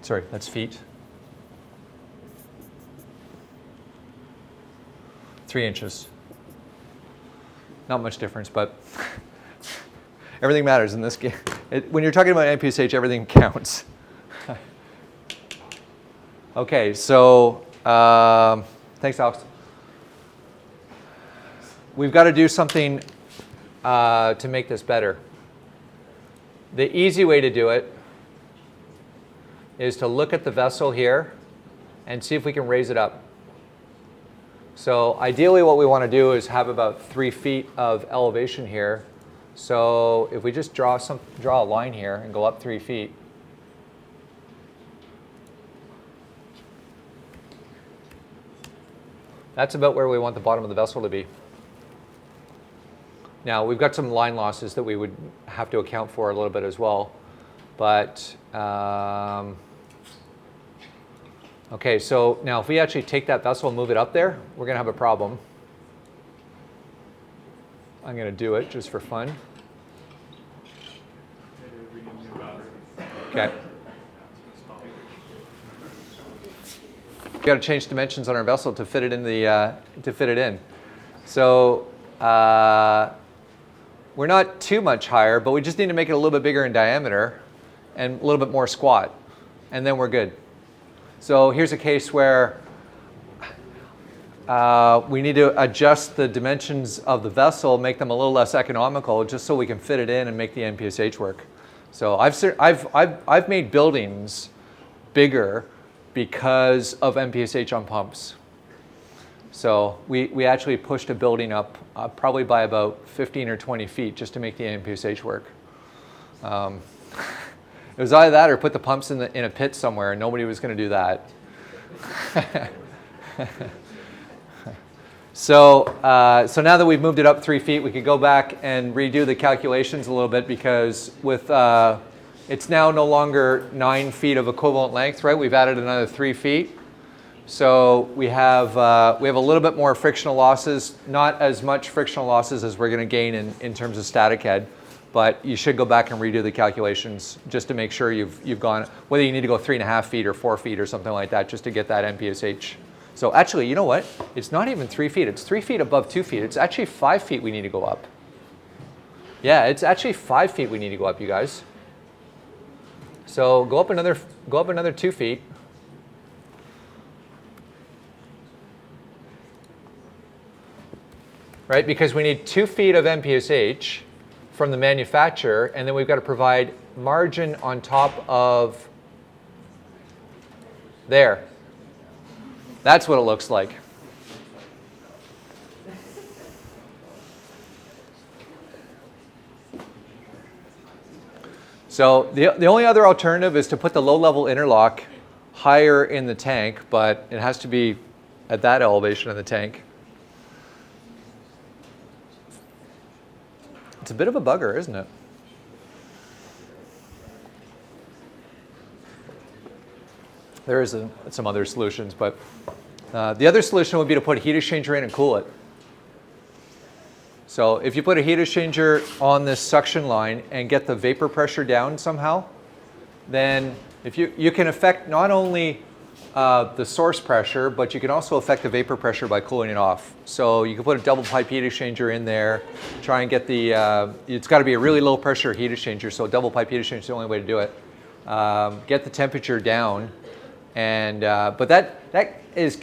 Sorry, that's feet. 3 inches. Not much difference, but everything matters in this game. When you're talking about NPSH, everything counts. Okay, so thanks, Alex. We've got to do something to make this better. The easy way to do it is to look at the vessel here and see if we can raise it up. So ideally what we want to do is have about 3 feet of elevation here. So if we just draw a line here and go up 3 feet, that's about where we want the bottom of the vessel to be. Now we've got some line losses that we would have to account for a little bit as well. But, okay, so now if we actually take that vessel and move it up there, we're going to have a problem. I'm going to do it just for fun. Okay. We've got to change dimensions on our vessel to fit it in So we're not too much higher, but we just need to make it a little bit bigger in diameter and a little bit more squat, and then we're good. So here's a case where we need to adjust the dimensions of the vessel, make them a little less economical, just so we can fit it in and make the NPSH work. So I've made buildings bigger because of NPSH on pumps. So we actually pushed a building up probably by about 15 or 20 feet just to make the NPSH work. It was either that or put the pumps in a pit somewhere, and nobody was going to do that. So now that we've moved it up 3 feet, we could go back and redo the calculations a little bit, because with it's now no longer 9 feet of equivalent length, right? We've added another 3 feet. So we have a little bit more frictional losses, not as much frictional losses as we're going to gain in terms of static head. But you should go back and redo the calculations just to make sure you've gone, whether you need to go 3.5 feet or 4 feet or something like that, just to get that NPSH. So actually, you know what? It's not even 3 feet. It's 3 feet above 2 feet. It's actually 5 feet we need to go up. Yeah, it's actually 5 feet we need to go up, you guys. So go up another 2 feet. Right, because we need 2 feet of NPSH from the manufacturer, and then we've got to provide margin on top of there. That's what it looks like. So the only other alternative is to put the low-level interlock higher in the tank, but it has to be at that elevation in the tank. It's a bit of a bugger, isn't it? There is some other solutions, but the other solution would be to put a heat exchanger in and cool it. So if you put a heat exchanger on this suction line and get the vapor pressure down somehow, then if you can affect not only the source pressure, but you can also affect the vapor pressure by cooling it off. So you can put a double pipe heat exchanger in there, try and get the, it's got to be a really low pressure heat exchanger, so a double pipe heat exchanger is the only way to do it. Get the temperature down, and but that is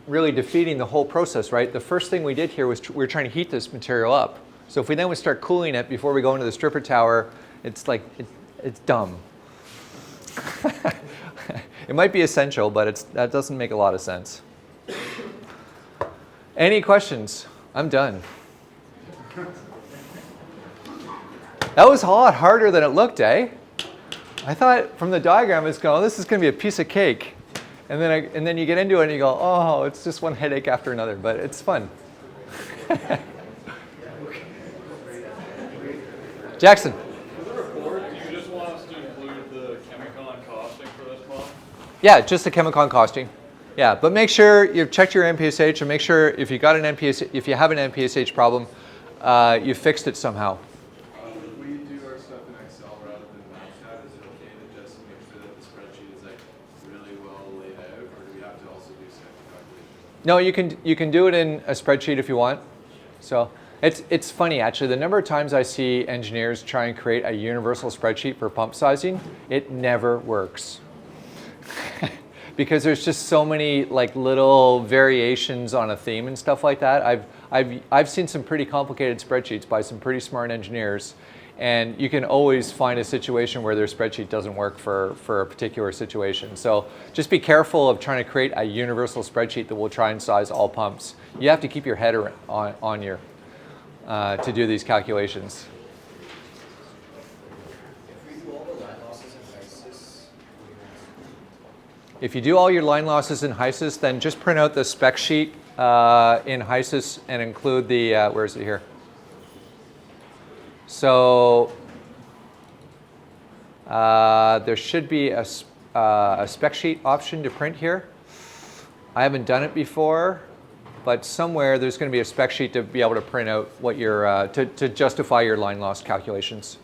really defeating the whole process, right? The first thing we did here was we were trying to heat this material up. So if we then would start cooling it before we go into the stripper tower, it's like, it's dumb. It might be essential, but that doesn't make a lot of sense. Any questions? I'm done. That was a lot harder than it looked, eh? I thought from the diagram it's going, this is going to be a piece of cake. And then you get into it and you go, oh, it's just one headache after another, but it's fun. Jackson. For the report, do you just want us to include the chemical and costing for this pump? Yeah, just the chemical costing. Yeah, but make sure you've checked your NPSH and make sure if you got an if you have an NPSH problem, you fixed it somehow. If we do our stuff in Excel rather than MathCAD, is it okay to just make sure that the spreadsheet is like really well laid out, or do we have to also do sample calculations? No, you can do it in a spreadsheet if you want. So it's funny actually. The number of times I see engineers try and create a universal spreadsheet for pump sizing, it never works. Because there's just so many like little variations on a theme and stuff like that. I've seen some pretty complicated spreadsheets by some pretty smart engineers, and you can always find a situation where their spreadsheet doesn't work for a particular situation. So just be careful of trying to create a universal spreadsheet that will try and size all pumps. You have to keep your head on your to do these calculations. If you do all your line losses in HYSYS, then just print out the spec sheet in HYSYS and include the, where is it here? So there should be a spec sheet option to print here. I haven't done it before, but somewhere there's going to be a spec sheet to be able to print out what your, to justify your line loss calculations.